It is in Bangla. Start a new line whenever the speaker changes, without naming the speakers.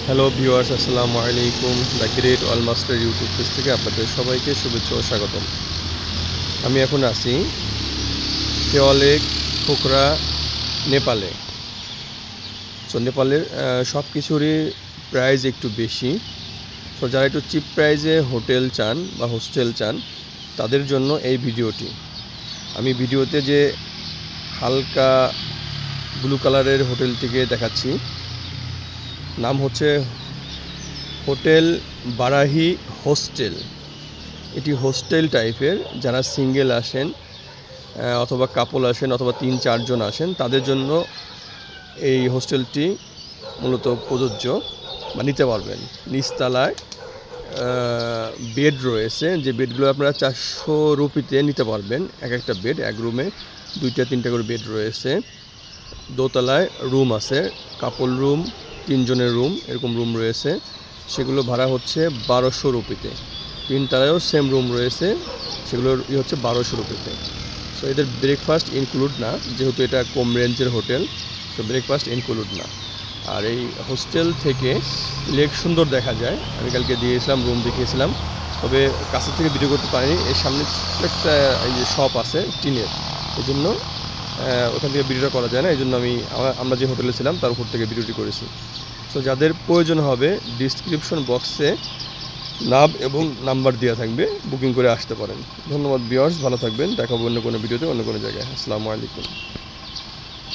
হ্যালো ভিউয়ার্স, আসসালামু আলাইকুম। The great all master YouTube page থেকে আপনাদের সবাইকে শুভেচ্ছা ও স্বাগতম। আমি এখন আছি কেওয়ালেক খোকরা, নেপালে। নেপালের সব কিছুরই প্রাইস একটু বেশি। যারা একটু চিপ প্রাইসে হোটেল চান বা হোস্টেল চান তাদের জন্য এই ভিডিওটি। আমি ভিডিওতে যে হালকা ব্লু কালারের হোটেলটিকে দেখাচ্ছি, নাম হচ্ছে হোটেল বারাহি হোস্টেল। এটি হোস্টেল টাইপের। যারা সিঙ্গেল আসেন অথবা কাপল আসেন অথবা ৩-৪ জন আসেন তাদের জন্য এই হোস্টেলটি মূলত প্রযোজ্য বা নিতে পারবেন। নিচতলায় বেড রয়েছে, যে বেডগুলো আপনারা 400 রুপিতে নিতে পারবেন। এক একটা বেড, এক রুমে 2-3টা করে বেড রয়েছে। দোতলায় রুম আছে, কাপল রুম, 3 জনের রুম, এরকম রুম রয়েছে। সেগুলো ভাড়া হচ্ছে 1200 রুপিতে। 3 তলায়ও সেম রুম রয়েছে, সেগুলোর হচ্ছে 1200 রুপিতে। এদের ব্রেকফাস্ট ইনক্লুড না, যেহেতু এটা কম রেঞ্জের হোটেল, ব্রেকফাস্ট ইনক্লুড না। আর এই হোস্টেল থেকে লেক সুন্দর দেখা যায়। আমি কালকে দিয়েছিলাম, রুম দেখিয়েছিলাম, তবে কাছের থেকে ভিডিও করতে পারিনি। এর সামনে একটা এই যে শপ আছে টিনের, এই জন্য ওখান থেকে ভিডিওটা করা যায় না। এই জন্য আমরা যে হোটেলে ছিলাম তার উপর থেকে ভিডিওটি করেছি। যাদের প্রয়োজন হবে ডিসক্রিপশন বক্সে নাম এবং নাম্বার দেওয়া থাকবে, বুকিং করে আসতে পারেন। ধন্যবাদ ভিউয়ার্স, ভালো থাকবেন। দেখা হবে অন্য কোনো ভিডিওতে, অন্য কোনো জায়গায়। আসসালামু আলাইকুম।